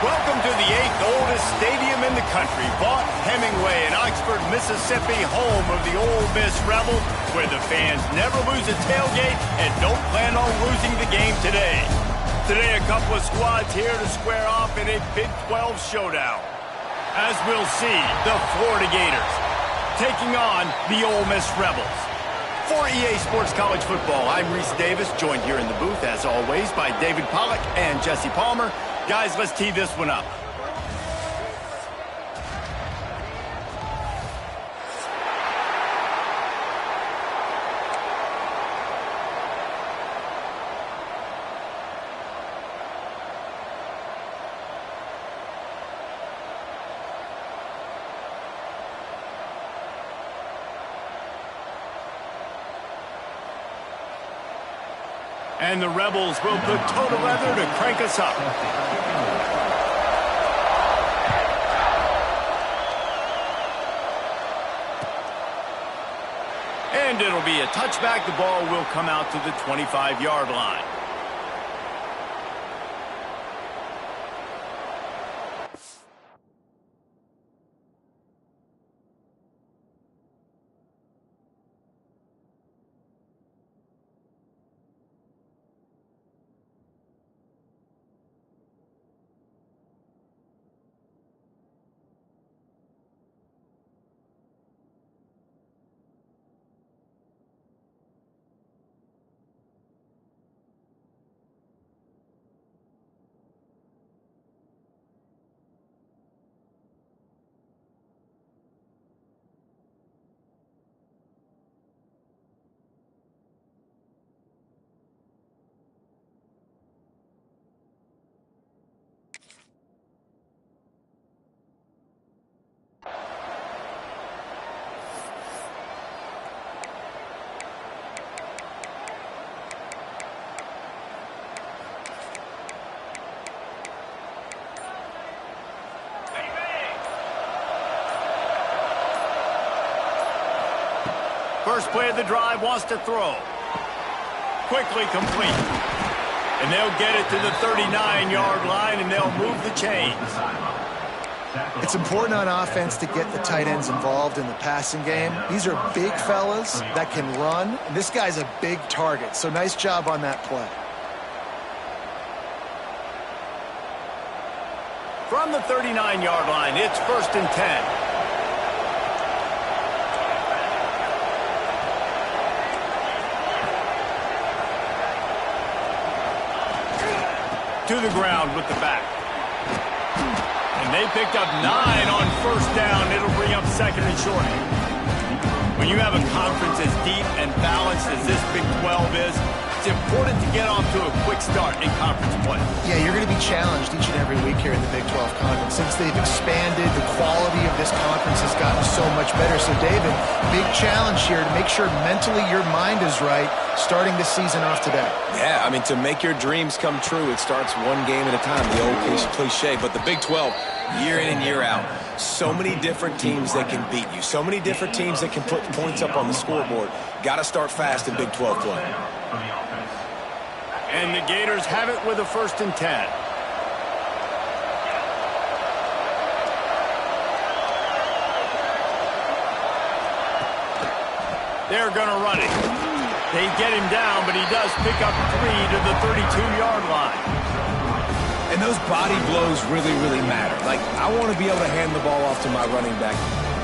Welcome to the 8th oldest stadium in the country, Vaught Hemingway in Oxford, Mississippi, home of the Ole Miss Rebels, where the fans never lose a tailgate and don't plan on losing the game today. Today, a couple of squads here to square off in a Big 12 showdown. As we'll see, the Florida Gators taking on the Ole Miss Rebels. For EA Sports College Football, I'm Reese Davis, joined here in the booth, as always, by David Pollack and Jesse Palmer. Guys, let's tee this one up. And the Rebels will put total leather to crank us up. And it'll be a touchback. The ball will come out to the 25-yard line. First play of the drive, wants to throw. Quickly complete. And they'll get it to the 39-yard line, and they'll move the chains. It's important on offense to get the tight ends involved in the passing game. These are big fellas that can run, and this guy's a big target, so nice job on that play. From the 39-yard line, it's 1st and 10. To the ground with the back. And they picked up 9 on 1st down. It'll bring up 2nd and short. When you have a conference as deep and balanced as this Big 12 is, it's important to get off to a quick start in conference play. Yeah, you're going to be challenged each and every week here in the Big 12 Conference. Since they've expanded, the quality of this conference has gotten so much better. So, David, big challenge here to make sure mentally your mind is right starting this season off today. Yeah, I mean, to make your dreams come true, it starts one game at a time, the old cliche. But the Big 12, year in and year out, so many different teams that can beat you, so many different teams that can put points up on the scoreboard. Got to start fast in Big 12 play. And the Gators have it with a 1st and 10. They're going to run it. They get him down, but he does pick up 3 to the 32-yard line. And those body blows really, really matter. Like, I want to be able to hand the ball off to my running back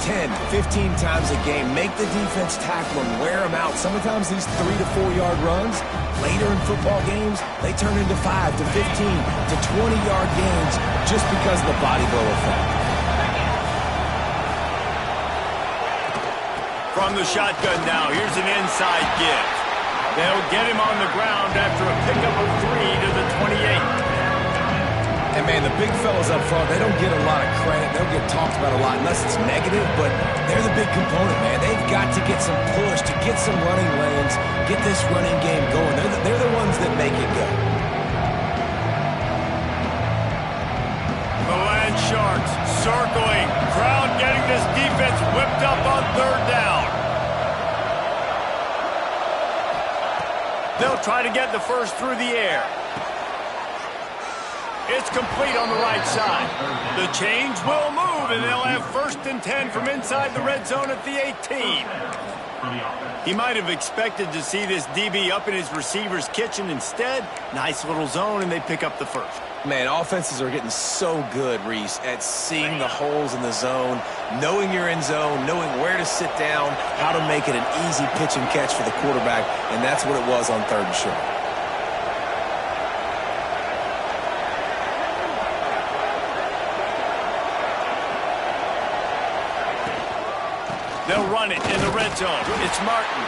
10, 15 times a game. Make the defense tackle them, wear them out. Sometimes these 3 to 4-yard runs, later in football games, they turn into 5 to 15 to 20-yard gains just because of the body blow effect. From the shotgun now, here's an inside give. They'll get him on the ground after a pickup of 3 to the 28. And, man, the big fellas up front, they don't get a lot of credit. They don't get talked about a lot unless it's negative, but they're the big component, man. They've got to get some push, to get some running lanes, get this running game going. They're the ones that make it go. The Land Sharks circling. Crowd getting this defense whipped up on 3rd down. They'll try to get the first through the air. It's complete on the right side. The chains will move, and they'll have 1st and 10 from inside the red zone at the 18. He might have expected to see this DB up in his receiver's kitchen. Instead, nice little zone, and they pick up the first. Man, offenses are getting so good, Reese, at seeing the holes in the zone, knowing you're in zone, knowing where to sit down, how to make it an easy pitch and catch for the quarterback, and that's what it was on 3rd and short. They'll run it in the red zone. It's Martin.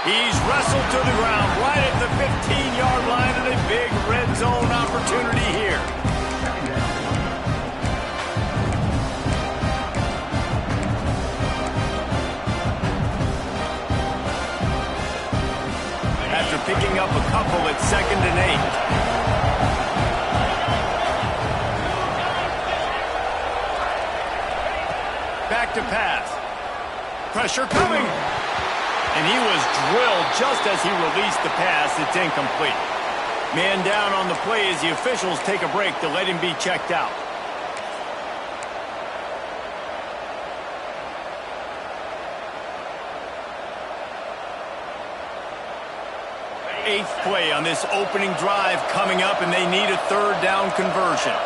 He's wrestled to the ground right at the 15-yard line, and a big red zone opportunity here. After picking up a couple at 2nd and 8. Back to pass. Pressure coming. And he was drilled just as he released the pass. It's incomplete. Man down on the play as the officials take a break to let him be checked out. Eighth play on this opening drive coming up, and they need a 3rd down conversion.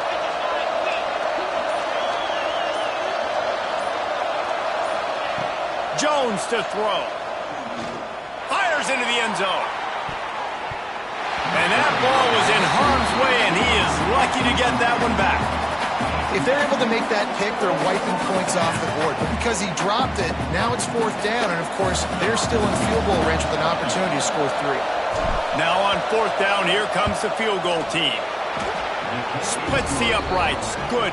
Jones to throw. Fires into the end zone. And that ball was in harm's way, and he is lucky to get that one back. If they're able to make that pick, they're wiping points off the board. But because he dropped it, now it's 4th down, and of course, they're still in field goal range with an opportunity to score 3. Now on 4th down, here comes the field goal team. Splits the uprights. Good.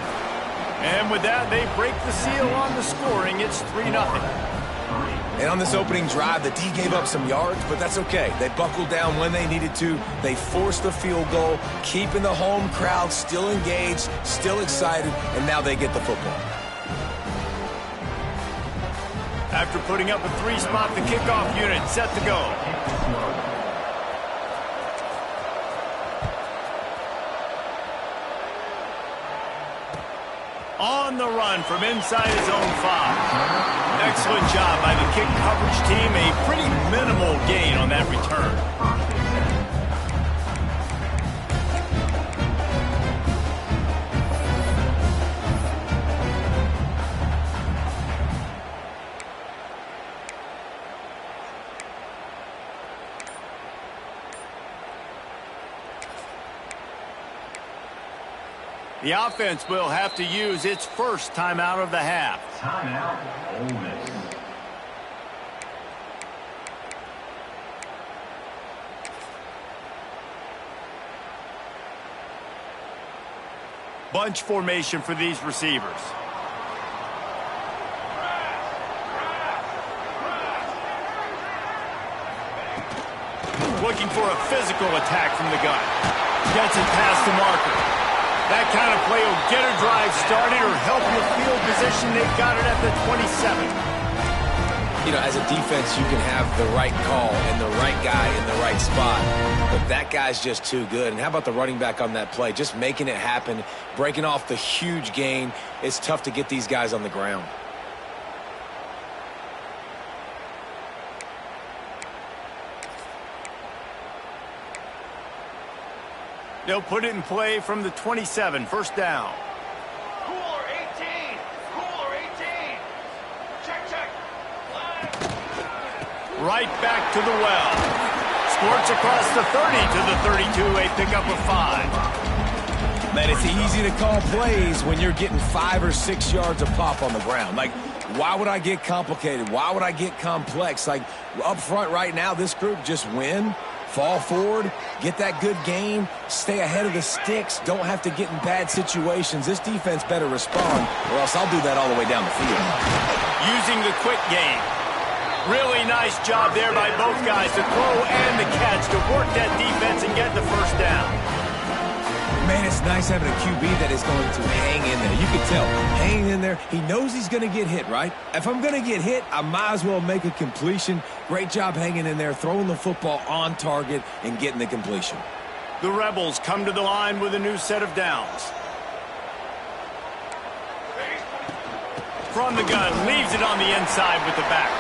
And with that, they break the seal on the scoring. It's 3-0. And on this opening drive, the D gave up some yards, but that's okay. They buckled down when they needed to. They forced the field goal, keeping the home crowd still engaged, still excited, and now they get the football. After putting up a 3-spot, the kickoff unit set to go. On the run from inside his own 5. Excellent job by the kick coverage team. A pretty minimal gain on that return. The offense will have to use its first timeout of the half. Timeout, Ole Miss. Bunch formation for these receivers. Looking for a physical attack from the gun. Gets it past the marker. That kind of play will get a drive started or help your field position. They've got it at the 27. You know, as a defense, you can have the right call and the right guy in the right spot, but that guy's just too good. And how about the running back on that play? Just making it happen, breaking off the huge gain. It's tough to get these guys on the ground. They'll put it in play from the 27, 1st down. Cooler 18. Cooler 18. Check. Right back to the well. Squirts across the 30 to the 32, a pickup of 5. Man, it's easy to call plays when you're getting 5 or 6 yards of pop on the ground. Like, why would I get complicated? Why would I get complex? Like, up front right now, this group just win. Fall forward, get that good gain, stay ahead of the sticks, don't have to get in bad situations. This defense better respond, or else I'll do that all the way down the field. Using the quick game. Really nice job there by both guys to throw and the catch to work that defense and get the 1st down. Man, it's nice having a QB that is going to hang in there. You can tell, hanging in there, he knows he's going to get hit, right? If I'm going to get hit, I might as well make a completion. Great job hanging in there, throwing the football on target and getting the completion. The Rebels come to the line with a new set of downs. From the gun, leaves it on the inside with the back.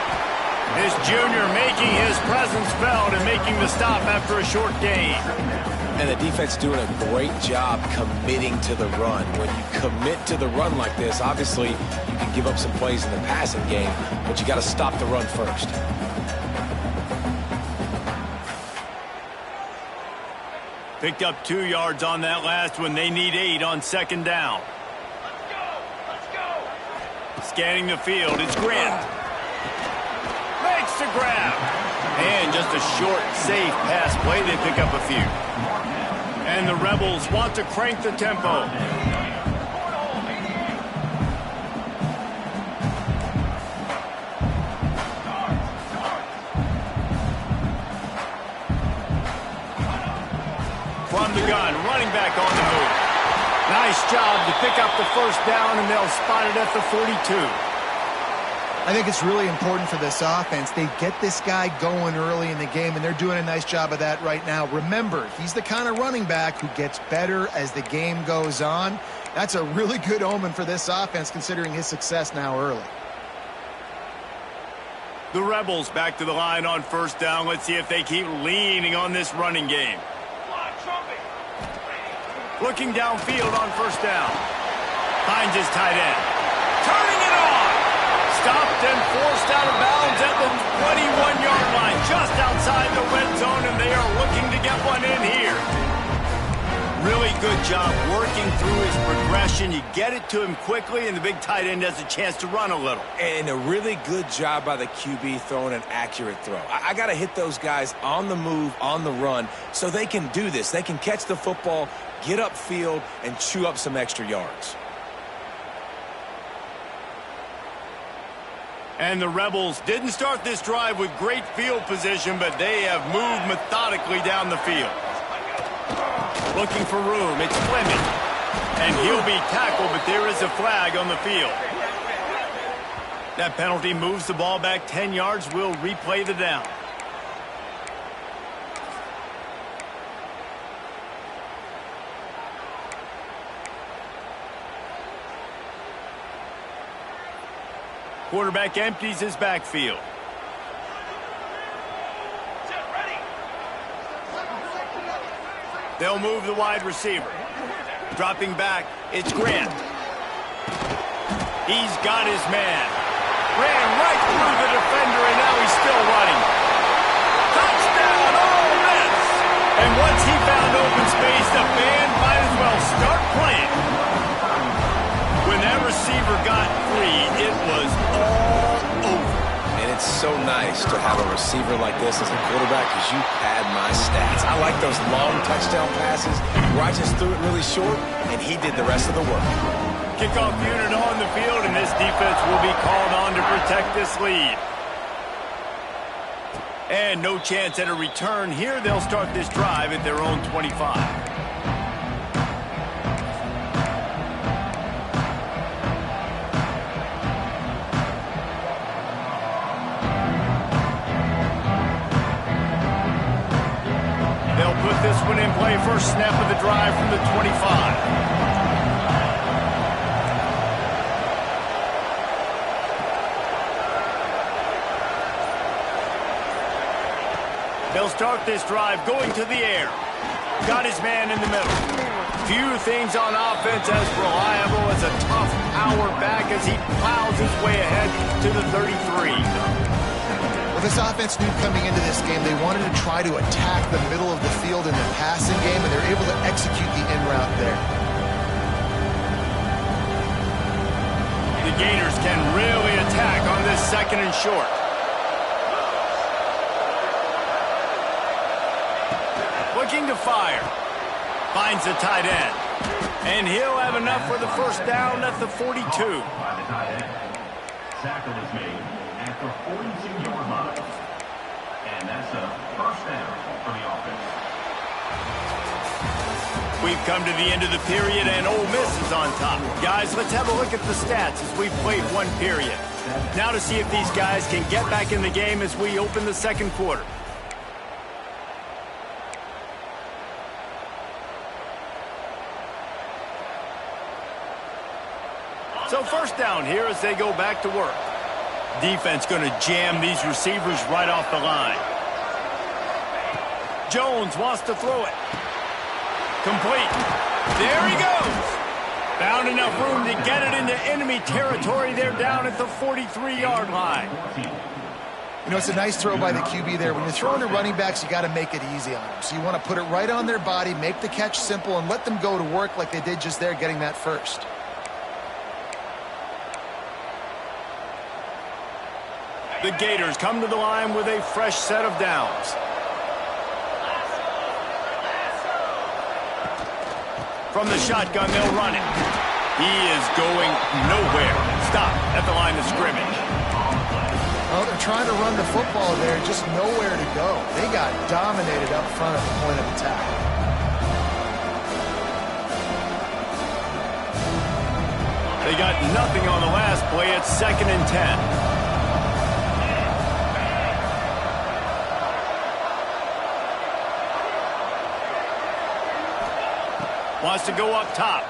This junior making his presence felt and making the stop after a short gain. And the defense doing a great job committing to the run. When you commit to the run like this, obviously you can give up some plays in the passing game, but you got to stop the run first. Picked up 2 yards on that last one. They need 8 on second down. Let's go! Scanning the field, it's Grant. Makes the grab. And just a short, safe pass play. They pick up a few. And the Rebels want to crank the tempo. From the gun, running back on the move. Nice job to pick up the first down, and they'll spot it at the 42. I think it's really important for this offense. They get this guy going early in the game, and they're doing a nice job of that right now. Remember, he's the kind of running back who gets better as the game goes on. That's a really good omen for this offense, considering his success now early. The Rebels back to the line on first down. Let's see if they keep leaning on this running game. Looking downfield on first down. Finds his tight end. Turning it on. Stopped and forced out of bounds at the 21-yard line, just outside the red zone, and they are looking to get one in here. Really good job working through his progression. You get it to him quickly, and the big tight end has a chance to run a little. And a really good job by the QB throwing an accurate throw. I got to hit those guys on the move, on the run, so they can do this. They can catch the football, get upfield, and chew up some extra yards. And the Rebels didn't start this drive with great field position, but they have moved methodically down the field. Looking for room, it's Fleming. And he'll be tackled, but there is a flag on the field. That penalty moves the ball back 10 yards. We'll replay the down. Quarterback empties his backfield. They'll move the wide receiver. Dropping back, it's Grant. He's got his man. Ran right through the defender, and now he's still running. Touchdown, Ole Miss! And once he found open space, the band might as well start playing. When that receiver got free, it was all over. And it's so nice to have a receiver like this as a quarterback because you pad my stats. I like those long touchdown passes where I just threw it really short, and he did the rest of the work. Kickoff unit on the field, and this defense will be called on to protect this lead. And no chance at a return here. They'll start this drive at their own 25. Put this one in play. First snap of the drive from the 25. They'll start this drive going to the air. Got his man in the middle. Few things on offense as reliable as a tough power back as he plows his way ahead to the 33. Well, this offense knew coming into this game they wanted to try to attack the middle of the field in the passing game, and they're able to execute the in route there. The Gators can really attack on this second and short. Looking to fire. Finds the tight end. And he'll have enough for the first down at the 42. Tackle is made at the 42-yard line. And that's a first down for the offense. We've come to the end of the period, and Ole Miss is on top. Guys, let's have a look at the stats as we've played one period. Now to see if these guys can get back in the game as we open the second quarter. So first down here as they go back to work. Defense going to jam these receivers right off the line. Jones wants to throw it. Complete. There he goes. Found enough room to get it into enemy territory. They're down at the 43-yard line. You know, it's a nice throw by the QB there. When you're throwing to running backs, you got to make it easy on them. So you want to put it right on their body, make the catch simple, and let them go to work like they did just there, getting that first. The Gators come to the line with a fresh set of downs. From the shotgun, they'll run it. He is going nowhere. Stop at the line of scrimmage. Well, they're trying to run the football there, just nowhere to go. They got dominated up front at the point of attack. They got nothing on the last play. It's 2nd and 10. Wants to go up top.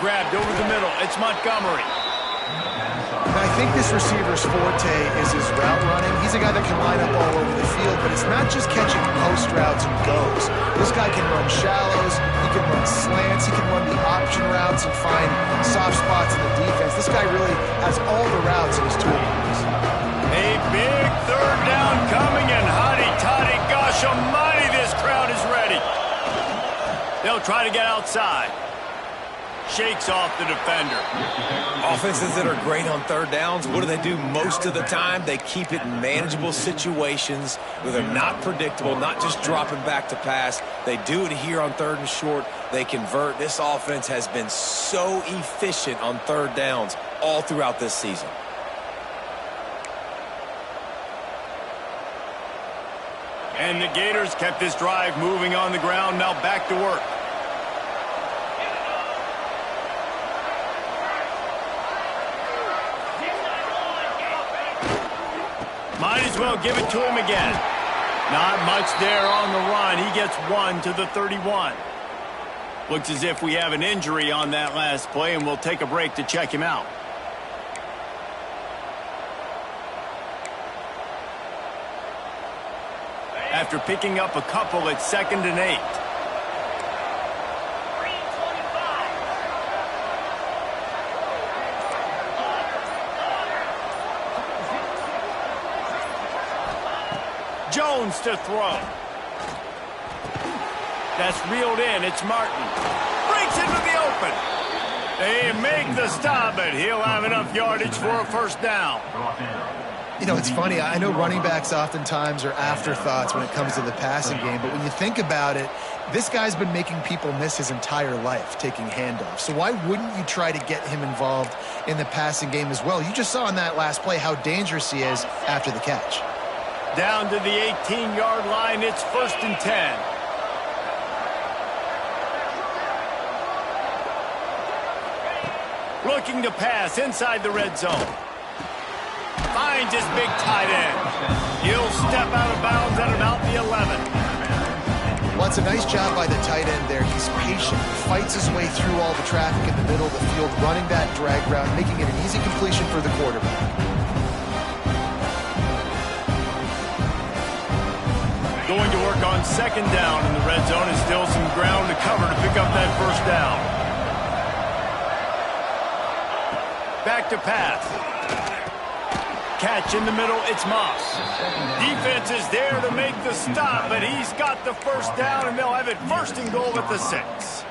Grabbed over the middle. It's Montgomery. Now, I think this receiver's forte is his route running. He's a guy that can line up all over the field, but it's not just catching post routes and goes. This guy can run shallows. He can run slants. He can run the option routes and find soft spots in the defense. This guy really has all the routes in his toolbox. A big 3rd down coming, and hotty-toddy, gosh almighty, this crowd is ready. They'll try to get outside. Shakes off the defender. Offenses that are great on 3rd downs, what do most of the time? They keep it in manageable situations where they're not predictable, not just dropping back to pass. They do it here on 3rd and short. They convert. This offense has been so efficient on 3rd downs all throughout this season. And the Gators kept this drive moving on the ground. Now back to work. Might as well give it to him again. Not much there on the run. He gets 1 to the 31. Looks as if we have an injury on that last play, and we'll take a break to check him out. After picking up a couple, it's 2nd and 8. Jones to throw. That's reeled in. It's Martin. Breaks into the open. They make the stop, but he'll have enough yardage for a 1st down. You know, it's funny. I know running backs oftentimes are afterthoughts when it comes to the passing game, but when you think about it, this guy's been making people miss his entire life taking handoffs. So why wouldn't you try to get him involved in the passing game as well? You just saw in that last play how dangerous he is after the catch. Down to the 18-yard line, it's 1st and 10. Looking to pass inside the red zone. Finds his big tight end. He'll step out of bounds at about the 11. Well, it's a nice job by the tight end there. He's patient. He fights his way through all the traffic in the middle of the field, running that drag route, making it an easy completion for the quarterback. Going to work on 2nd down in the red zone, and still some ground to cover to pick up that 1st down. Back to pass. Catch in the middle, it's Moss. Defense is there to make the stop, but he's got the 1st down, and they'll have it 1st and goal at the 6.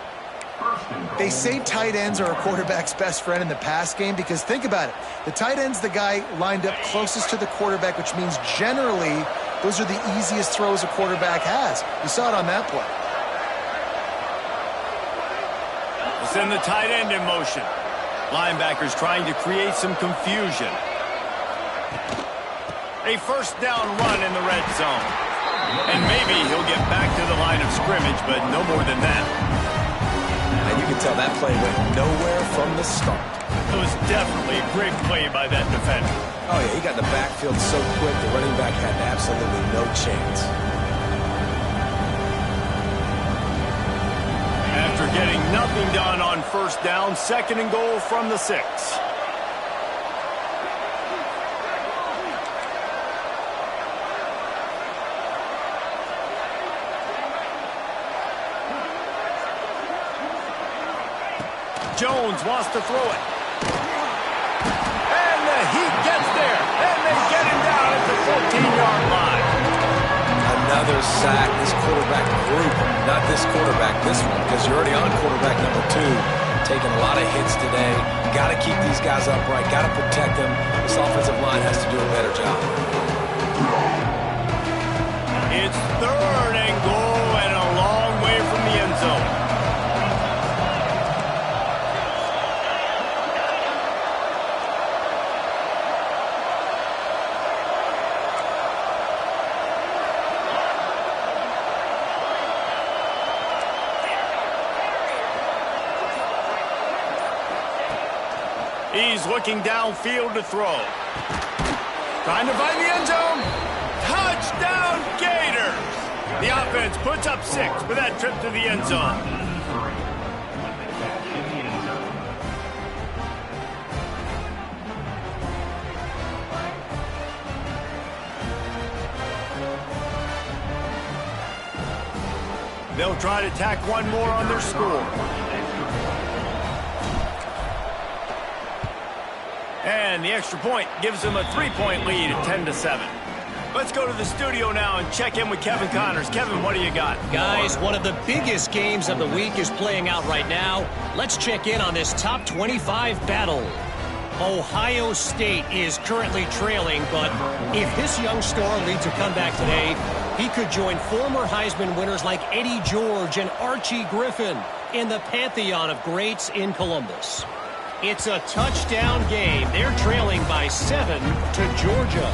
They say tight ends are a quarterback's best friend in the pass game because think about it. The tight end's the guy lined up closest to the quarterback, which means generally those are the easiest throws a quarterback has. You saw it on that play. We'll send the tight end in motion. Linebackers trying to create some confusion. A 1st down run in the red zone. And maybe he'll get back to the line of scrimmage, but no more than that. And you can tell that play went nowhere from the start. It was definitely a great play by that defender. Oh, yeah, he got in the backfield so quick, the running back had absolutely no chance. After getting nothing done on first down, 2nd and goal from the 6. Jones wants to throw it. And the Heat gets there. And they get him down at the 14-yard line. Another sack. This quarterback group, not this quarterback, this one, because you're already on quarterback number 2. Taking a lot of hits today. Got to keep these guys upright. Got to protect them. This offensive line has to do a better job. It's 3rd and goal and a long way from the end zone. He's looking downfield to throw. Trying to find the end zone. Touchdown, Gators! The offense puts up 6 with that trip to the end zone. They'll try to tack one more on their score. And the extra point gives them a 3-point lead at 10-7. Let's go to the studio now and check in with Kevin Connors. Kevin, what do you got? Guys, one of the biggest games of the week is playing out right now. Let's check in on this top 25 battle. Ohio State is currently trailing, but if this young star leads a comeback today, he could join former Heisman winners like Eddie George and Archie Griffin in the pantheon of greats in Columbus. It's a touchdown game. They're trailing by 7 to Georgia.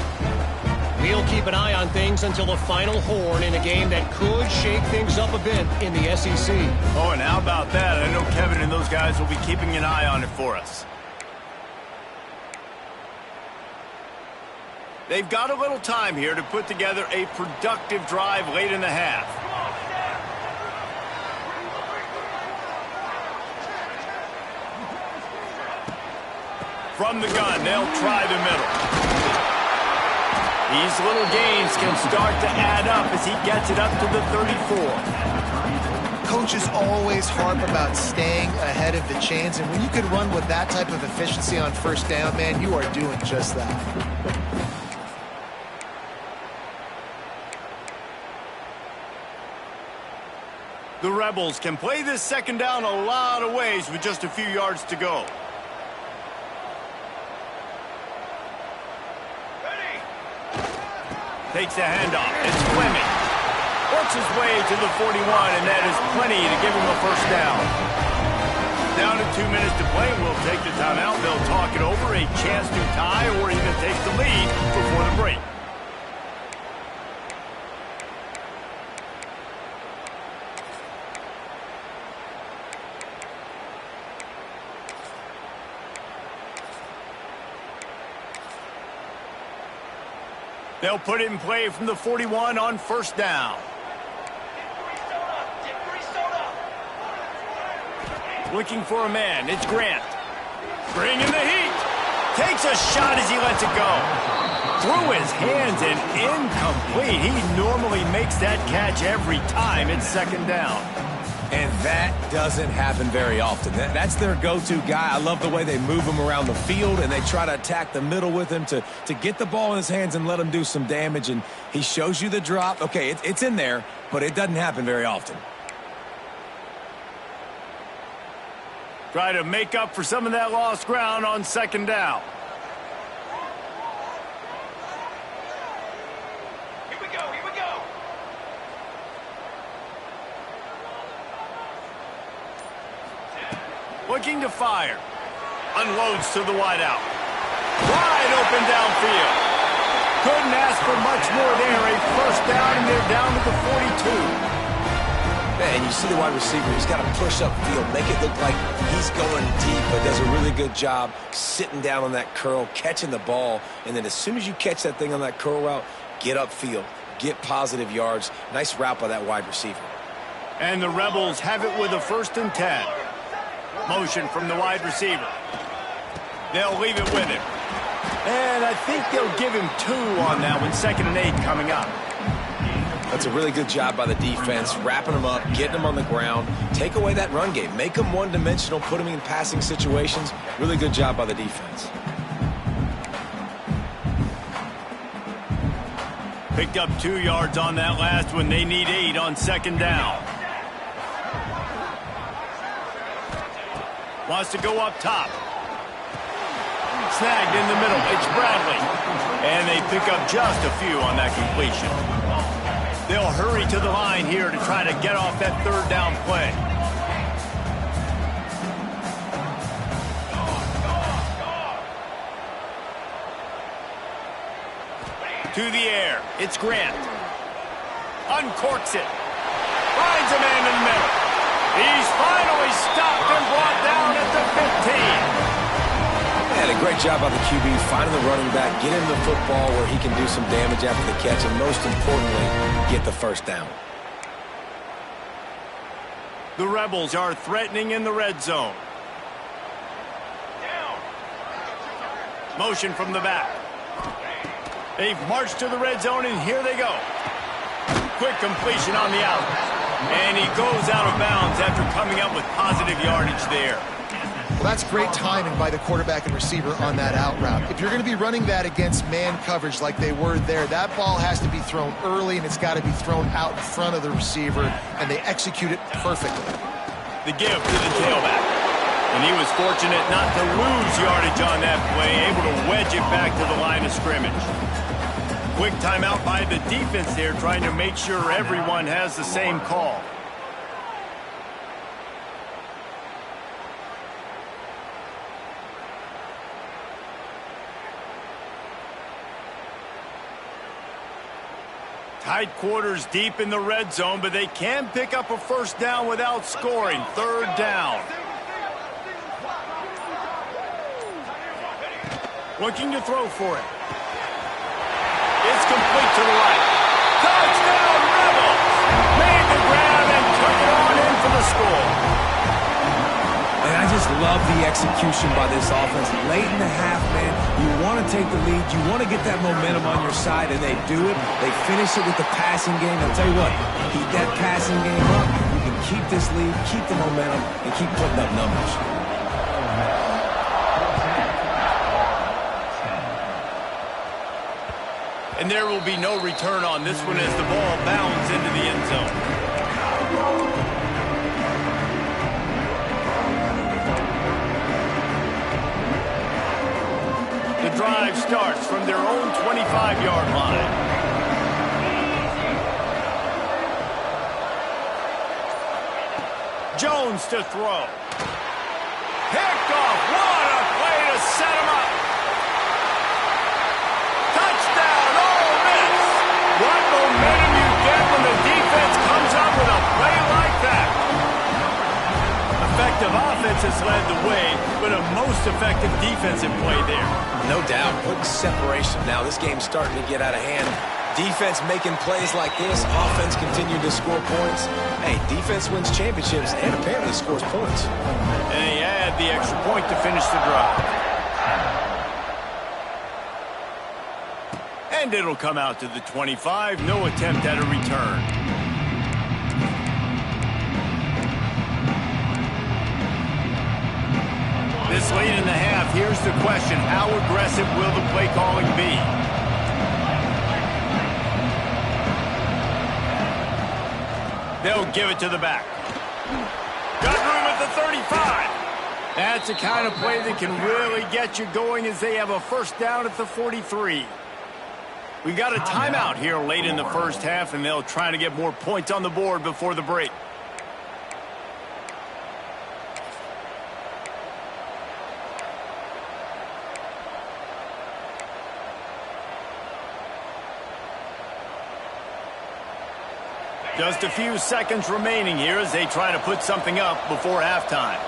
We'll keep an eye on things until the final horn in a game that could shake things up a bit in the SEC. Oh, and how about that? I know Kevin and those guys will be keeping an eye on it for us. They've got a little time here to put together a productive drive late in the half. From the gun, they'll try the middle. These little gains can start to add up as he gets it up to the 34. Coaches always harp about staying ahead of the chains, and when you can run with that type of efficiency on first down, man, you are doing just that. The Rebels can play this second down a lot of ways with just a few yards to go. Takes the handoff. It's Fleming. Works his way to the 41, and that is plenty to give him a first down. Down to 2 minutes to play. We'll take the timeout. They'll talk it over. A chance to tie or even take the lead before the break. They'll put it in play from the 41 on first down. Looking for a man. It's Grant. Bringing the heat. Takes a shot as he lets it go. Through his hands and incomplete. He normally makes that catch every time. It's second down. And that doesn't happen very often. That's their go-to guy. I love the way they move him around the field, and they try to attack the middle with him to get the ball in his hands and let him do some damage. And he shows you the drop. Okay, it's in there, but it doesn't happen very often. Try to make up for some of that lost ground on second down. Looking to fire. Unloads to the wideout. Wide open downfield. Couldn't ask for much more there. A first down, and they're down to the 42. And you see the wide receiver. He's got to push upfield, make it look like he's going deep, but does a really good job sitting down on that curl, catching the ball, and then as soon as you catch that thing on that curl route, get upfield, get positive yards. Nice route by that wide receiver. And the Rebels have it with a 1st and 10. Motion from the wide receiver. They'll leave it with him. And I think they'll give him 2 on that one. 2nd and 8 coming up. That's a really good job by the defense, wrapping them up, getting them on the ground. Take away that run game. Make them one-dimensional, put them in passing situations. Really good job by the defense. Picked up 2 yards on that last one. They need 8 on 2nd down. Wants to go up top. Snagged in the middle. It's Bradley. And they pick up just a few on that completion. They'll hurry to the line here to try to get off that 3rd down play. To the air. It's Grant. Uncorks it. Finds a man in the middle. He's finally stopped and brought down at the 15. Yeah, a great job by the QB, finding the running back, get him the football where he can do some damage after the catch, and most importantly, get the 1st down. The Rebels are threatening in the red zone. Motion from the back. They've marched to the red zone, and here they go. Quick completion on the out. And he goes out of bounds after coming up with positive yardage there. Well, that's great timing by the quarterback and receiver on that out route. If you're going to be running that against man coverage like they were there, that ball has to be thrown early, and it's got to be thrown out in front of the receiver, and they execute it perfectly. The give to the tailback. And he was fortunate not to lose yardage on that play, able to wedge it back to the line of scrimmage. Quick timeout by the defense there, trying to make sure everyone has the same call. Tight quarters deep in the red zone, but they can pick up a 1st down without scoring. 3rd down. Looking to throw for it. It's complete to the right. Touchdown, Rebels! Made the grab and took it on in for the score. And I just love the execution by this offense. Late in the half, man, you want to take the lead. You want to get that momentum on your side, and they do it. They finish it with the passing game. I'll tell you what, keep that passing game up. You can keep this lead, keep the momentum, and keep putting up numbers. And there will be no return on this one as the ball bounds into the end zone. The drive starts from their own 25-yard line. Jones to throw. Picked off. What a play to set him up. Touchdown, Ole Miss. What momentum you get when the defense comes up with a play like that. Effective offense has led the way, but a most effective defensive play there. No doubt, putting separation. Now this game's starting to get out of hand. Defense making plays like this, offense continuing to score points. Hey, defense wins championships and apparently scores points. And he had the extra point to finish the drive. And it'll come out to the 25. No attempt at a return. This late in the half, here's the question. How aggressive will the play calling be? They'll give it to the back. Got room at the 35. That's the kind of play that can really get you going as they have a 1st down at the 43. We've got a timeout here late in the 1st half, and they'll try to get more points on the board before the break. Just a few seconds remaining here as they try to put something up before halftime.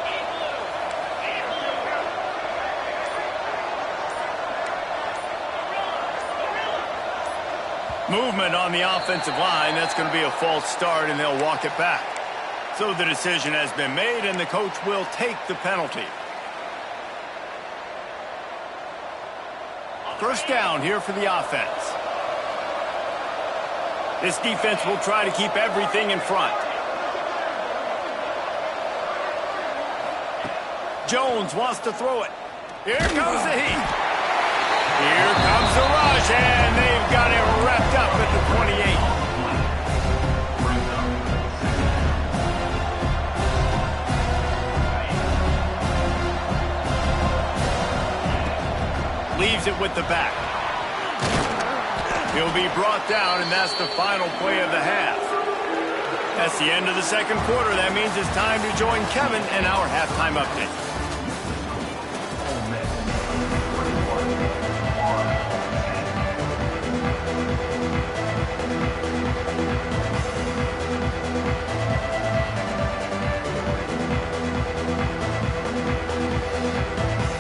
Movement on the offensive line. That's going to be a false start, and they'll walk it back. So the decision has been made, and the coach will take the penalty. First down here for the offense. This defense will try to keep everything in front. Jones wants to throw it. Here comes the heat. Here comes the rush, and they've got it wrapped up at the 28. Leaves it with the back. He'll be brought down, and that's the final play of the half. That's the end of the second quarter. That means it's time to join Kevin in our halftime update.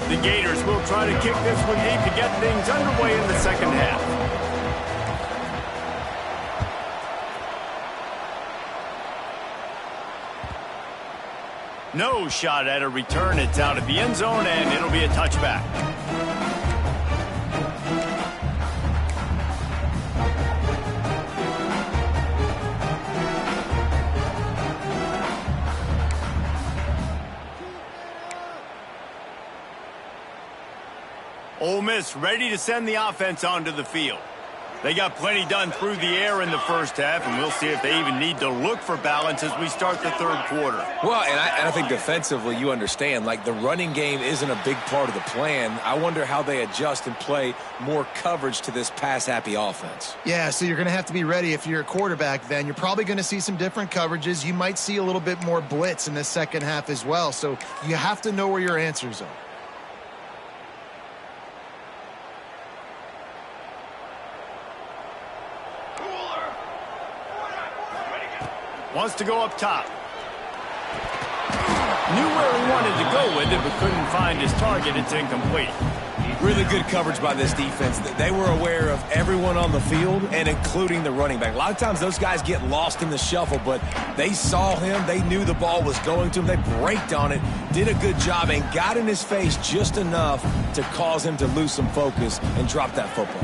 The Gators will try to kick this one deep to get things underway in the second half. No shot at a return. It's out of the end zone, and it'll be a touchback. Ole Miss ready to send the offense onto the field. They got plenty done through the air in the first half, and we'll see if they even need to look for balance as we start the third quarter. Well, and I think defensively, you understand, like the running game isn't a big part of the plan. I wonder how they adjust and play more coverage to this pass-happy offense. Yeah, so you're going to have to be ready if you're a quarterback then. You're probably going to see some different coverages. You might see a little bit more blitz in the second half as well, so you have to know where your answers are. Wants to go up top. Knew where he wanted to go with it, but couldn't find his target. It's incomplete. Really good coverage by this defense. They were aware of everyone on the field, and including the running back. A lot of times those guys get lost in the shuffle, but they saw him. They knew the ball was going to him. They braked on it, did a good job, and got in his face just enough to cause him to lose some focus and drop that football.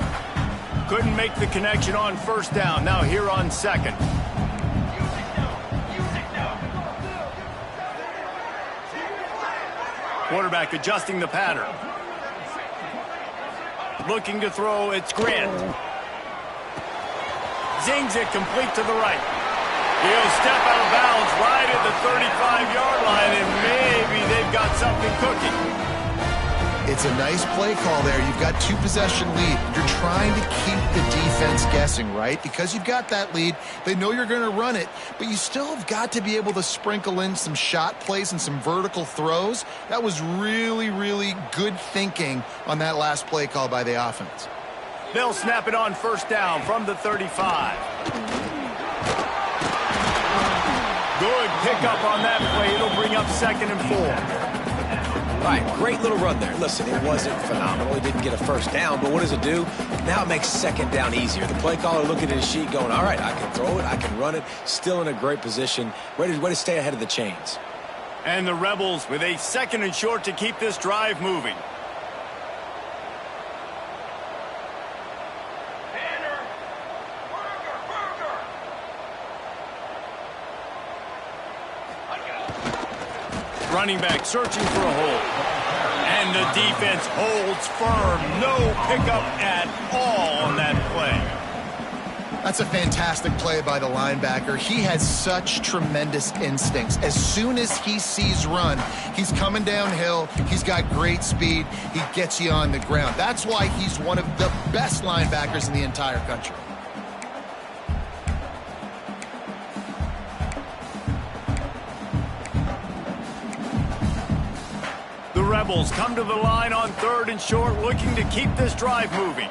Couldn't make the connection on first down. Now here on second. Quarterback adjusting the pattern. Looking to throw, it's Grant. Zings it complete to the right. He'll step out of bounds right at the 35-yard line, and maybe they've got something cooking. It's a nice play call there. You've got two-possession lead. You're trying to keep the defense guessing, right? Because you've got that lead, they know you're going to run it, but you still have got to be able to sprinkle in some shot plays and some vertical throws. That was really, really good thinking on that last play call by the offense. They'll snap it on first down from the 35. Good pickup on that play. It'll bring up 2nd and 4. All right, great little run there. Listen, it wasn't phenomenal. He didn't get a first down, but what does it do? Now it makes 2nd down easier. The play caller looking at his sheet going, all right, I can throw it, I can run it. Still in a great position. Ready to stay ahead of the chains. And the Rebels with a 2nd and short to keep this drive moving. Running back searching for a hole. And the defense holds firm. No pickup at all on that play. That's a fantastic play by the linebacker. He has such tremendous instincts. As soon as he sees run, he's coming downhill. He's got great speed. He gets you on the ground. That's why he's one of the best linebackers in the entire country. The Rebels come to the line on 3rd and short, looking to keep this drive moving.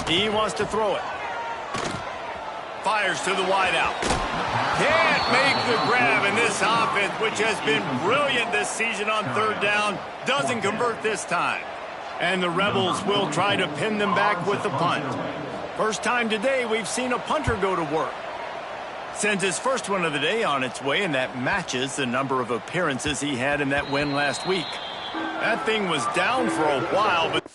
He wants to throw it. Fires to the wideout. Can't make the grab, and this offense, which has been brilliant this season on 3rd down, doesn't convert this time. And the Rebels will try to pin them back with the punt. First time today we've seen a punter go to work. Sends his first one of the day on its way, and that matches the number of appearances he had in that win last week. That thing was down for a while, but...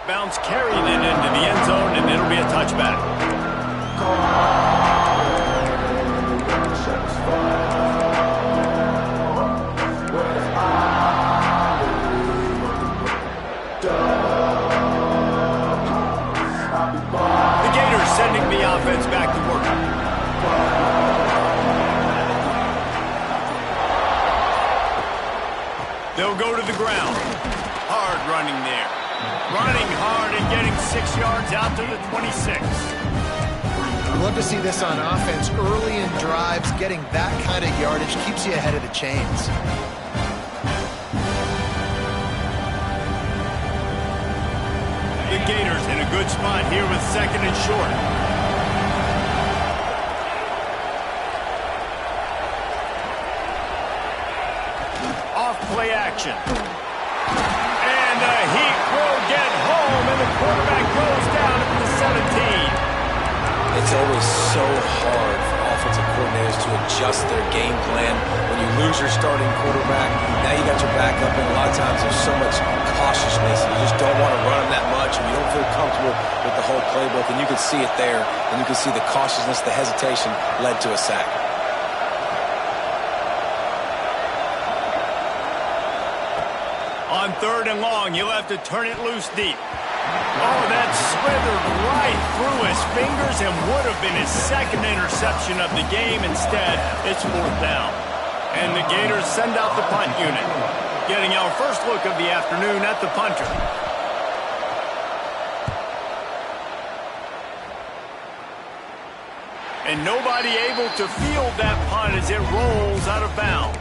Bounce carried it into the end zone, and it'll be a touchback. The Gators sending the offense back to work. They'll go to the ground. Hard running there. Running hard and getting 6 yards out to the 26. I love to see this on offense. Early in drives, getting that kind of yardage keeps you ahead of the chains. The Gators in a good spot here with 2nd and short. Off play action. And the heat will get home, and the quarterback goes down at the 17. It's always so hard for offensive coordinators to adjust their game plan. When you lose your starting quarterback, now you got your backup, and a lot of times there's so much cautiousness, and you just don't want to run them that much, and you don't feel comfortable with the whole playbook, and you can see it there, and you can see the cautiousness, the hesitation led to a sack. On 3rd and long, he'll have to turn it loose deep. Oh, that slithered right through his fingers and would have been his 2nd interception of the game. Instead, it's 4th down. And the Gators send out the punt unit, getting our first look of the afternoon at the punter. And nobody able to field that punt as it rolls out of bounds.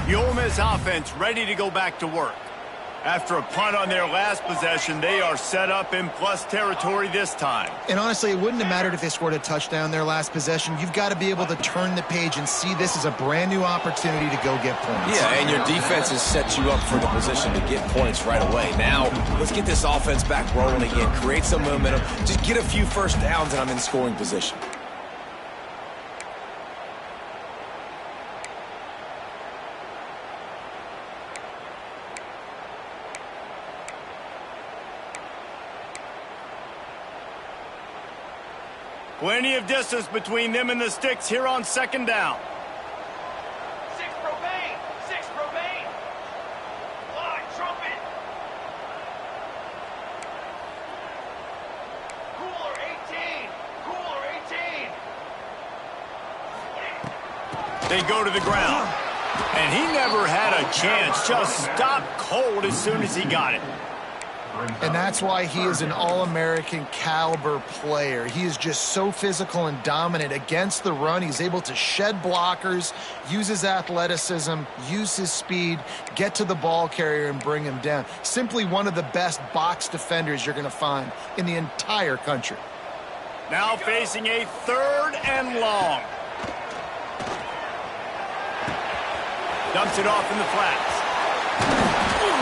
The Ole Miss offense ready to go back to work. After a punt on their last possession, they are set up in plus territory this time. And honestly, it wouldn't have mattered if they scored a touchdown their last possession. You've got to be able to turn the page and see this as a brand new opportunity to go get points. Yeah, and your defense has set you up for the position to get points right away. Now, let's get this offense back rolling again. Create some momentum. Just get a few first downs, and I'm in scoring position. Plenty of distance between them and the sticks here on 2nd down. 6 remain. 6 remain. Line trumpet. Cooler 18. Cooler 18. They go to the ground. And he never had a chance. Just stopped cold as soon as he got it. And that's why he is an All-American caliber player. He is just so physical and dominant against the run. He's able to shed blockers, use his athleticism, use his speed, get to the ball carrier and bring him down. Simply one of the best box defenders you're going to find in the entire country. Now facing a 3rd and long. Dumps it off in the flats.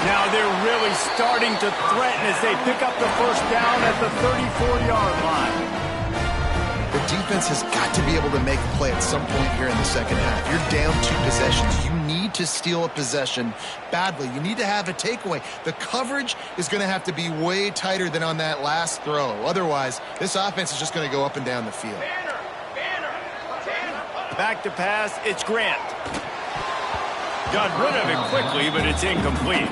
Now they're really starting to threaten as they pick up the first down at the 34-yard line. The defense has got to be able to make a play at some point here in the 2nd half. You're down 2 possessions. You need to steal a possession badly. You need to have a takeaway. The coverage is going to have to be way tighter than on that last throw. Otherwise, this offense is just going to go up and down the field. Back to pass, it's Grant. Got rid of it quickly, but it's incomplete.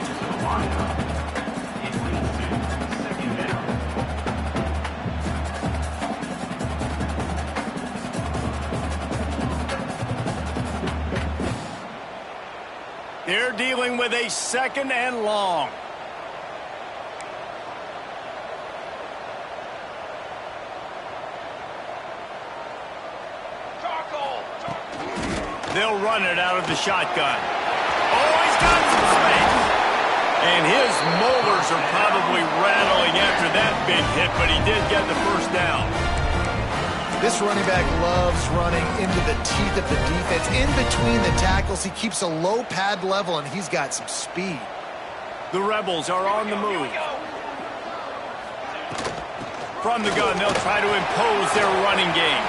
They're dealing with a 2nd and long. They'll run it out of the shotgun. Oh, he's got some space. And his molars are probably rattling after that big hit, but he did get the first down. This running back loves running into the teeth of the defense. In between the tackles, he keeps a low pad level, and he's got some speed. The Rebels are on the move. From the gun, they'll try to impose their running game.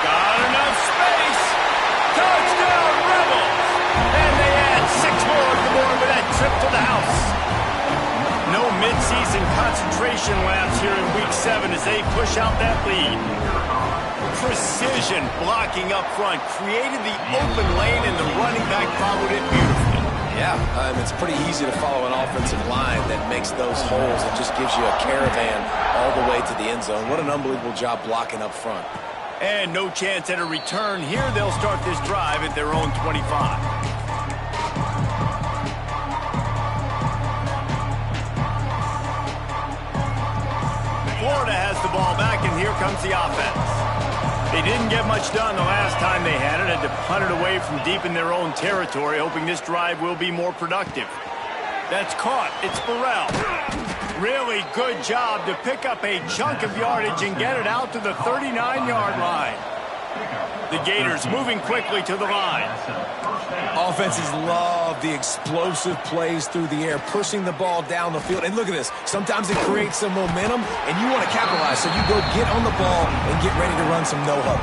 Got enough space. Touchdown, Rebels! And they add 6 more on the board with that trip to the house. No midseason concentration lapse here in Week 7 as they push out that lead. Precision blocking up front created the open lane, and the running back followed it beautifully. Yeah, it's pretty easy to follow an offensive line that makes those holes and just gives you a caravan all the way to the end zone. What an unbelievable job blocking up front. And no chance at a return here. They'll start this drive at their own 25. Florida has the ball back, and here comes the offense. They didn't get much done the last time they had it. Had to punt it away from deep in their own territory, hoping this drive will be more productive. That's caught. It's Burrell. Really good job to pick up a chunk of yardage and get it out to the 39-yard line. The Gators moving quickly to the line. Offenses love the explosive plays through the air, pushing the ball down the field. And look at this. Sometimes it creates some momentum, and you want to capitalize. So you go get on the ball and get ready to run some no-huddle.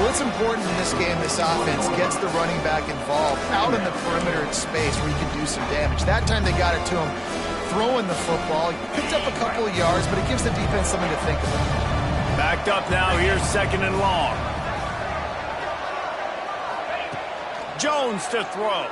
Well, it's important in this game, this offense gets the running back involved out in the perimeter in space where you can do some damage. That time they got it to him throwing the football. He picked up a couple of yards, but it gives the defense something to think about. Backed up now. Here's 2nd and long. Jones to throw.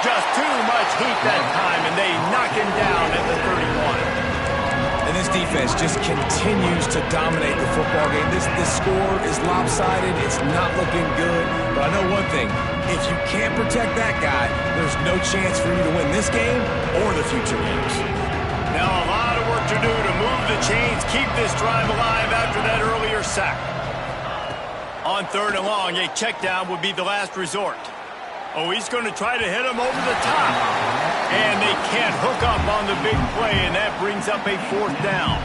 Just too much heat that time, and they knock him down at the 31. And this defense just continues to dominate the football game. This score is lopsided. It's not looking good. But I know one thing. If you can't protect that guy, there's no chance for you to win this game or the future games. Now a lot of work to do to move the chains, keep this drive alive after that earlier sack. On 3rd and long, a check down would be the last resort. Oh, he's going to try to hit him over the top. And they can't hook up on the big play, and that brings up a 4th down.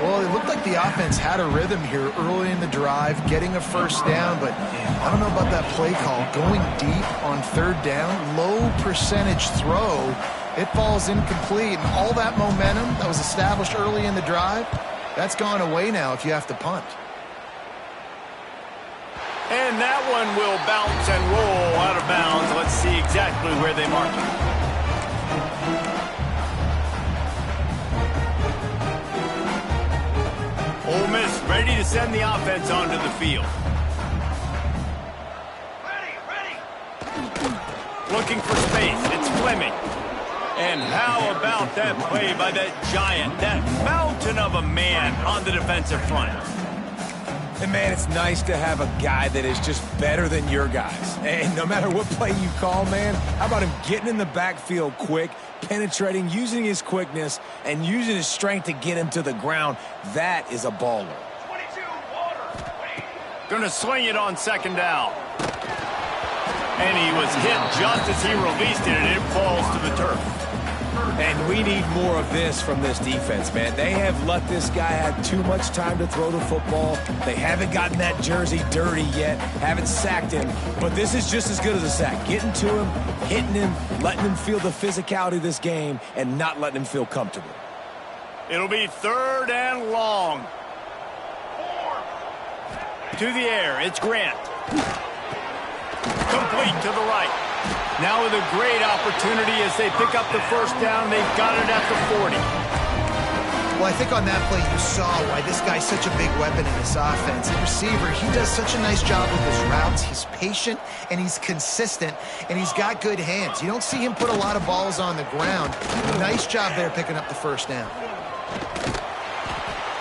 Well, it looked like the offense had a rhythm here early in the drive, getting a first down, but I don't know about that play call. Going deep on 3rd down, low percentage throw, it falls incomplete, and all that momentum that was established early in the drive, that's gone away now if you have to punt. And that one will bounce and roll out of bounds. Let's see exactly where they mark it. Ole Miss ready to send the offense onto the field. Ready. Looking for space. It's Fleming. And how about that play by that giant, that mountain of a man on the defensive front? And, man, it's nice to have a guy that is just better than your guys. And no matter what play you call, man, how about him getting in the backfield quick, penetrating, using his quickness, and using his strength to get him to the ground? That is a baller. Gonna swing it on 2nd down. And he was hit just as he released it, and it falls to the turf. And we need more of this from this defense, man. They have let this guy have too much time to throw the football. They haven't gotten that jersey dirty yet, haven't sacked him. But this is just as good as a sack. Getting to him, hitting him, letting him feel the physicality of this game, and not letting him feel comfortable. It'll be 3rd and long. To the air, it's Grant. Complete to the right. Now with a great opportunity as they pick up the first down. They've got it at the 40. Well, I think on that play you saw why this guy's such a big weapon in this offense. The receiver, he does such a nice job with his routes. He's patient, and he's consistent, and he's got good hands. You don't see him put a lot of balls on the ground. Nice job there picking up the first down.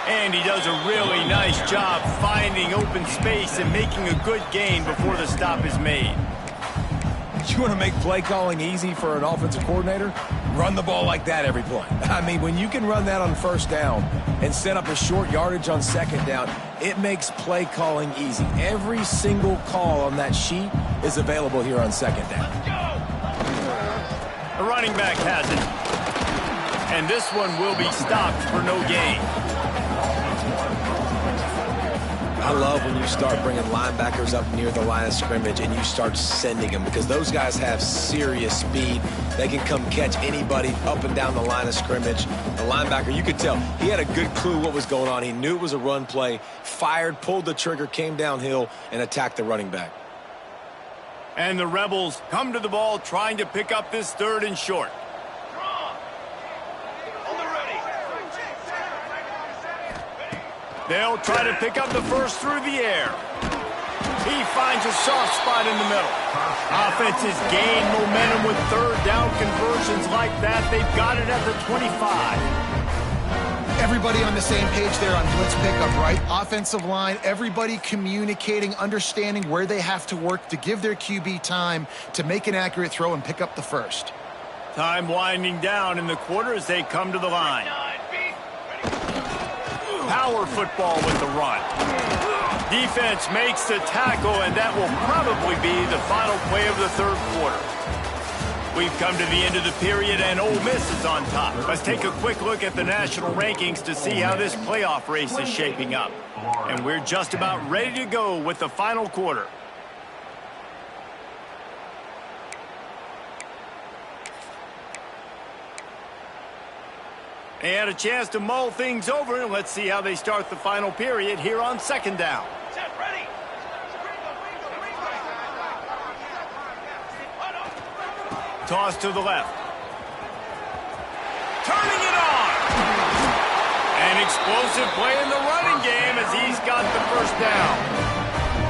And he does a really nice job finding open space and making a good gain before the stop is made. You want to make play calling easy for an offensive coordinator? Run the ball like that every play. I mean, when you can run that on first down and set up a short yardage on second down, it makes play calling easy. Every single call on that sheet is available here on second down. The running back has it. And this one will be stopped for no gain. I love when you start bringing linebackers up near the line of scrimmage and you start sending them, because those guys have serious speed. They can come catch anybody up and down the line of scrimmage. The linebacker, you could tell, he had a good clue what was going on. He knew it was a run play, fired, pulled the trigger, came downhill, and attacked the running back. And the Rebels come to the ball trying to pick up this 3rd and short. They'll try to pick up the first through the air. He finds a soft spot in the middle. Offenses gain momentum with 3rd down conversions like that. They've got it at the 25. Everybody on the same page there on blitz pickup, right? Offensive line, everybody communicating, understanding where they have to work to give their QB time to make an accurate throw and pick up the first. Time winding down in the quarter as they come to the line. Power football with the run. Defense makes the tackle, and that will probably be the final play of the 3rd quarter. We've come to the end of the period, and Ole Miss is on top. Let's take a quick look at the national rankings to see how this playoff race is shaping up. And we're just about ready to go with the final quarter. They had a chance to mull things over, and let's see how they start the final period here on 2nd down. Toss to the left. Turning it on! An explosive play in the running game as he's got the first down.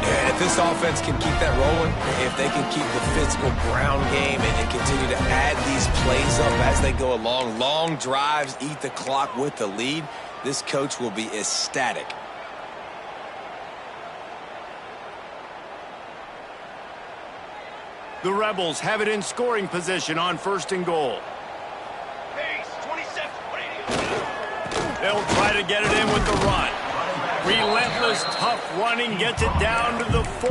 And if this offense can keep that rolling, if they can keep the physical ground game and continue to add these plays up as they go along, long drives, eat the clock with the lead, this coach will be ecstatic. The Rebels have it in scoring position on 1st and goal. They'll try to get it in with the run. Relentless, tough running gets it down to the 4.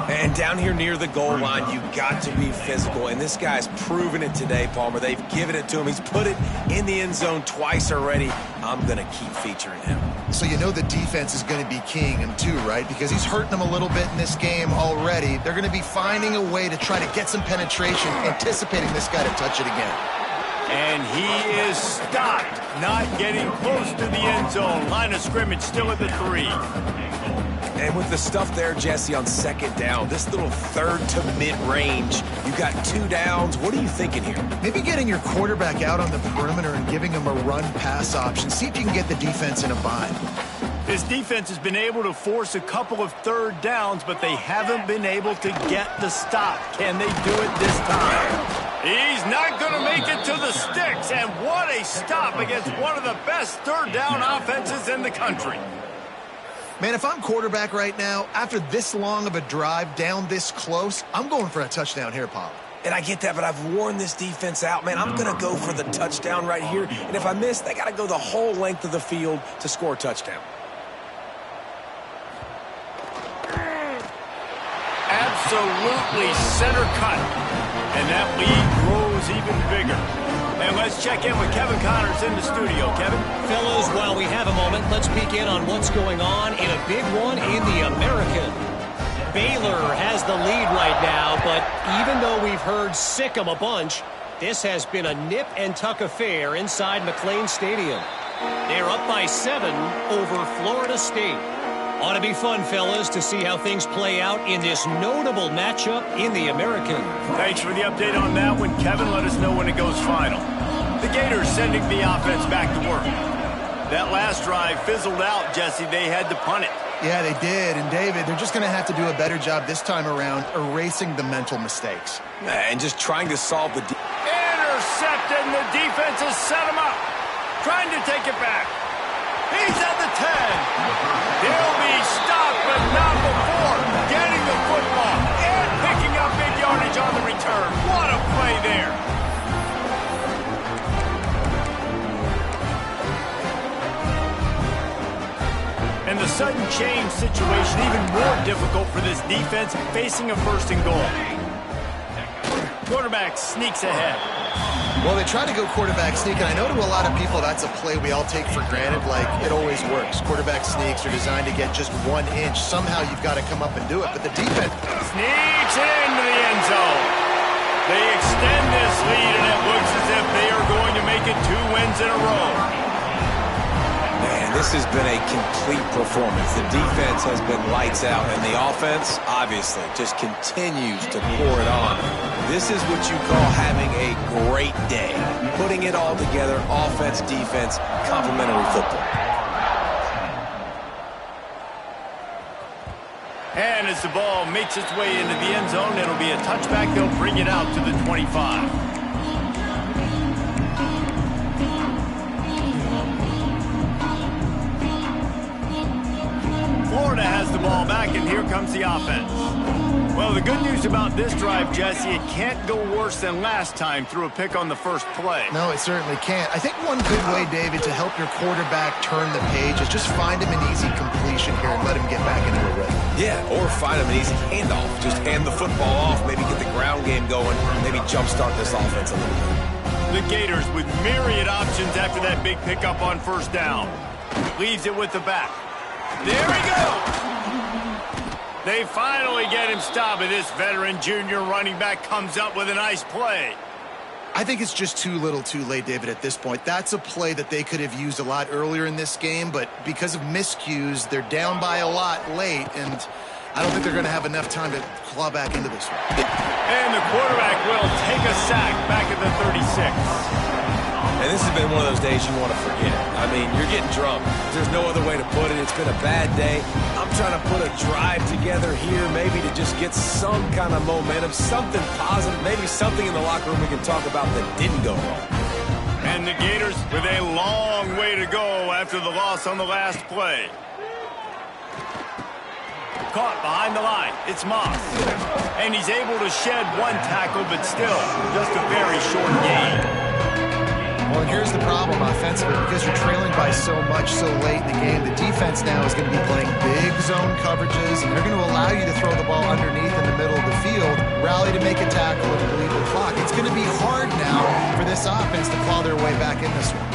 And down here near the goal line, you got to be physical. And this guy's proven it today, Palmer. They've given it to him. He's put it in the end zone twice already. I'm going to keep featuring him. So you know the defense is going to be keying him too, right? Because he's hurting them a little bit in this game already. They're going to be finding a way to try to get some penetration, anticipating this guy to touch it again. And he is stopped, not getting close to the end zone. Line of scrimmage still at the 3. And with the stuff there, Jesse, on 2nd down, this little 3rd to mid-range, you got 2 downs. What are you thinking here? Maybe getting your quarterback out on the perimeter and giving him a run-pass option. See if you can get the defense in a bind. This defense has been able to force a couple of 3rd downs, but they haven't been able to get the stop. Can they do it this time? He's not going to make it to the sticks, and what a stop against one of the best 3rd down offenses in the country. Man, if I'm quarterback right now, after this long of a drive down this close, I'm going for a touchdown here, Paul. And I get that, but I've worn this defense out, man. I'm going to go for the touchdown right here. And if I miss, they got to go the whole length of the field to score a touchdown. Absolutely center cut. And that lead grows even bigger. And let's check in with Kevin Connors in the studio. Kevin? Fellows, while we have a moment, let's peek in on what's going on in a big one in the American. Baylor has the lead right now, but even though we've heard sick 'em a bunch, this has been a nip-and-tuck affair inside McLean Stadium. They're up by 7 over Florida State. Ought to be fun, fellas, to see how things play out in this notable matchup in the American. Thanks for the update on that one, Kevin. Let us know when it goes final. The Gators sending the offense back to work. That last drive fizzled out, Jesse. They had to punt it. Yeah, they did. And, David, they're just going to have to do a better job this time around erasing the mental mistakes. And just trying to solve the... Intercepted, and the defense has set him up. Trying to take it back. He's at the 10. He'll be stopped, but not before getting the football and picking up big yardage on the return. What a play there. And the sudden change situation even more difficult for this defense facing a 1st and goal. Quarterback sneaks ahead. Well, they try to go quarterback sneak, and I know to a lot of people that's a play we all take for granted, like it always works. Quarterback sneaks are designed to get just 1 inch. Somehow you've got to come up and do it, but the defense sneaks into the end zone. They extend this lead, and it looks as if they are going to make it 2 wins in a row. Man, this has been a complete performance. The defense has been lights out, and the offense, obviously, just continues to pour it on. This is what you call having a great day. Putting it all together, offense, defense, complementary football. And as the ball makes its way into the end zone, it'll be a touchback. They'll bring it out to the 25. Florida has the ball back, and here comes the offense. Well, the good news about this drive, Jesse, it can't go worse than last time through a pick on the first play. No, it certainly can't. I think one good way, David, to help your quarterback turn the page is just find him an easy completion here and let him get back into a rhythm. Yeah, or find him an easy handoff. Just hand the football off, maybe get the ground game going, maybe jumpstart this offense a little bit. The Gators with myriad options after that big pickup on 1st down. Leaves it with the back. There he goes. They finally get him stopped, and this veteran junior running back comes up with a nice play. I think it's just too little too late, David, at this point. That's a play that they could have used a lot earlier in this game, but because of miscues, they're down by a lot late, and I don't think they're going to have enough time to claw back into this one. And the quarterback will take a sack back at the 36. And this has been one of those days you want to forget. I mean, you're getting drunk. There's no other way to put it. It's been a bad day. I'm trying to put a drive together here, maybe to just get some kind of momentum, something positive, maybe something in the locker room we can talk about that didn't go wrong. And the Gators with a long way to go after the loss on the last play. Caught behind the line. It's Moss. And he's able to shed 1 tackle, but still just a very short gain. Well, and here's the problem offensively. Because you're trailing by so much so late in the game, the defense now is going to be playing big zone coverages, and they're going to allow you to throw the ball underneath in the middle of the field, rally to make a tackle, and bleed the clock. It's going to be hard now for this offense to claw their way back in this one.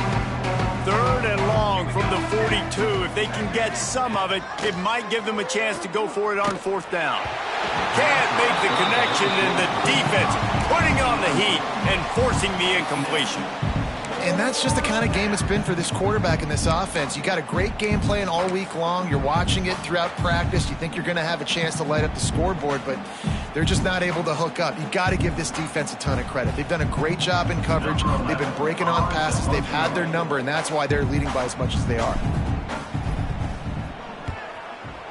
3rd and long from the 42. If they can get some of it, it might give them a chance to go for it on 4th down. Can't make the connection, and the defense putting on the heat and forcing the incompletion. And that's just the kind of game it's been for this quarterback in this offense. You got a great game plan all week long. You're watching it throughout practice. You think you're going to have a chance to light up the scoreboard, but they're just not able to hook up. You got to give this defense a ton of credit. They've done a great job in coverage. They've been breaking on passes. They've had their number, and that's why they're leading by as much as they are.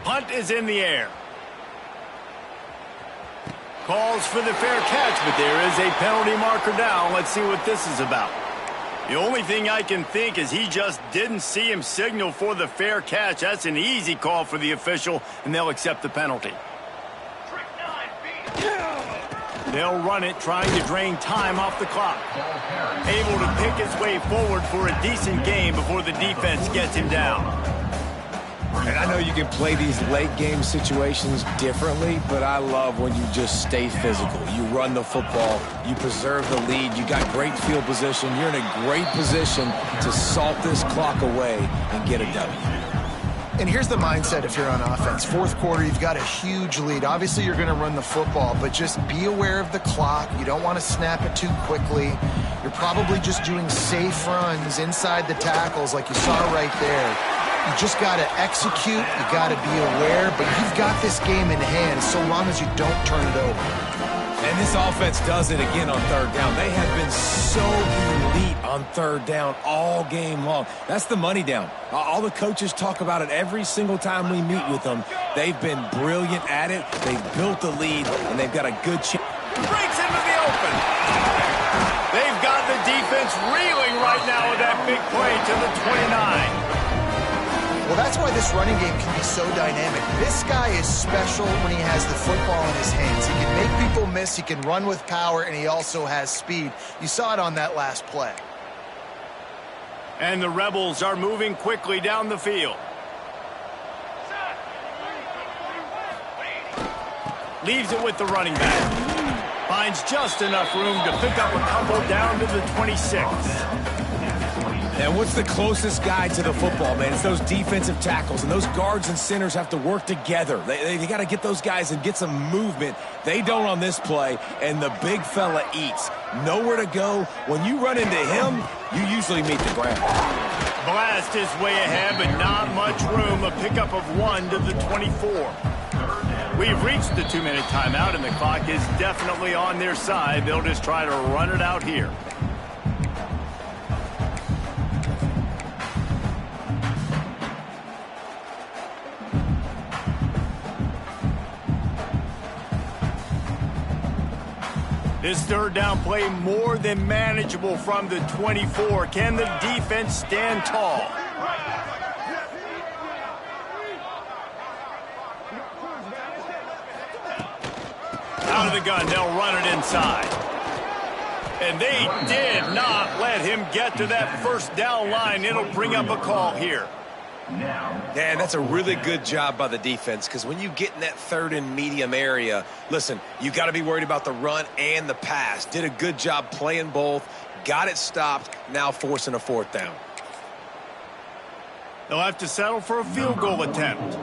Punt is in the air. Calls for the fair catch, but there is a penalty marker down. Let's see what this is about. The only thing I can think is he just didn't see him signal for the fair catch. That's an easy call for the official, and they'll accept the penalty. They'll run it, trying to drain time off the clock. Able to pick his way forward for a decent game before the defense gets him down. And I know you can play these late game situations differently, but I love when you just stay physical. You run the football, you preserve the lead, you got great field position, you're in a great position to salt this clock away and get a W. And here's the mindset if you're on offense. 4th quarter, you've got a huge lead. Obviously, you're going to run the football, but just be aware of the clock. You don't want to snap it too quickly. You're probably just doing safe runs inside the tackles like you saw right there. You just got to execute, you got to be aware, but you've got this game in hand so long as you don't turn it over. And this offense does it again on third down. They have been so elite on third down all game long. That's the money down. All the coaches talk about it every single time we meet with them. They've been brilliant at it. They've built the lead, and they've got a good chance. Breaks into the open. They've got the defense reeling right now with that big play to the 29. Well, that's why this running game can be so dynamic. This guy is special when he has the football in his hands. He can make people miss, he can run with power, and he also has speed. You saw it on that last play. And the Rebels are moving quickly down the field. Leaves it with the running back. Finds just enough room to pick up a couple down to the 26. And what's the closest guy to the football, man? It's those defensive tackles, and those guards and centers have to work together. They got to get those guys and get some movement. They don't on this play, and the big fella eats. Nowhere to go. When you run into him, you usually meet the ground. Blast his way ahead, but not much room. A pickup of 1 to the 24. We've reached the 2-minute timeout, and the clock is definitely on their side. They'll just try to run it out here. This third down play more than manageable from the 24. Can the defense stand tall? Out of the gun, they'll run it inside. And they did not let him get to that first down line. It'll bring up a call here. Yeah, that's a really good job by the defense, because when you get in that third and medium area, listen, you got to be worried about the run and the pass. Did a good job playing both, got it stopped, now forcing a fourth down. They'll have to settle for a field goal attempt.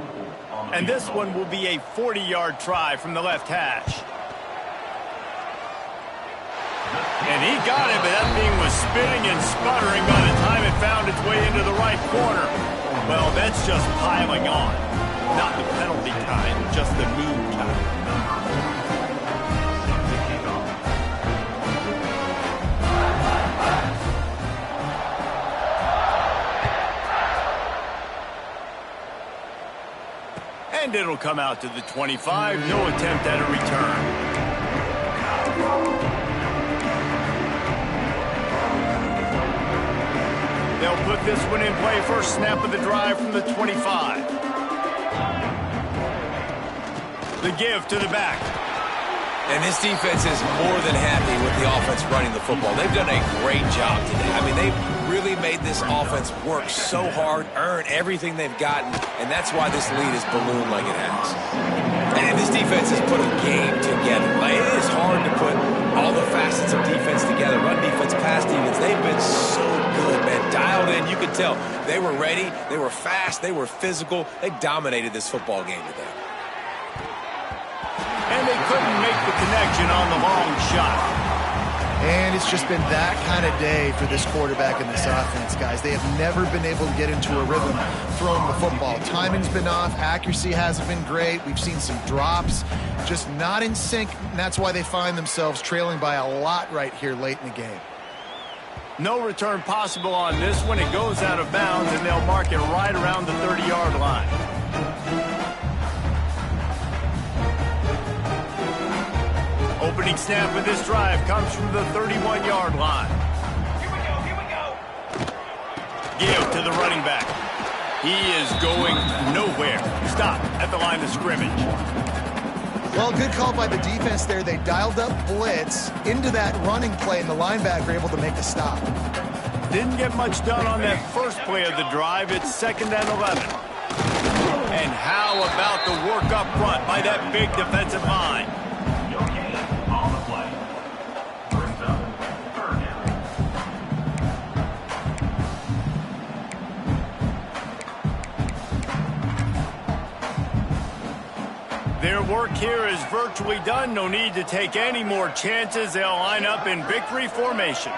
And this one will be a 40-yard try from the left hash. And he got it, but that thing was spinning and sputtering by the time it found its way into the right corner. Well, that's just piling on. Not the penalty kind, just the mean kind. And it'll come out to the 25. No attempt at a return. They'll put this one in play. First snap of the drive from the 25. The give to the back. And this defense is more than happy with the offense running the football. They've done a great job today. I mean, they've really made this offense work so hard, earn everything they've gotten, and that's why this lead is ballooned like it has. And this defense has put a game together. Like, it is hard to put all the facets of defense together. Run defense, pass defense. They've been so good, man. Dialed in. You could tell they were ready. They were fast. They were physical. They dominated this football game today. And they couldn't make the connection on the long shot. And it's just been that kind of day for this quarterback and this offense, guys. They have never been able to get into a rhythm throwing the football. Timing's been off. Accuracy hasn't been great. We've seen some drops. Just not in sync, and that's why they find themselves trailing by a lot right here late in the game. No return possible on this one. It goes out of bounds, and they'll mark it right around the 30-yard line. Opening snap of this drive comes from the 31-yard line. Here we go. Give to the running back. He is going nowhere. Stop at the line of scrimmage. Well, good call by the defense there. They dialed up blitz into that running play, and the linebacker able to make the stop. Didn't get much done on that first play of the drive. It's 2nd and 11. And how about the work up front by that big defensive line? On the play. Brings up 3rd down. Their work here is virtually done. No need to take any more chances. They'll line up in victory formation.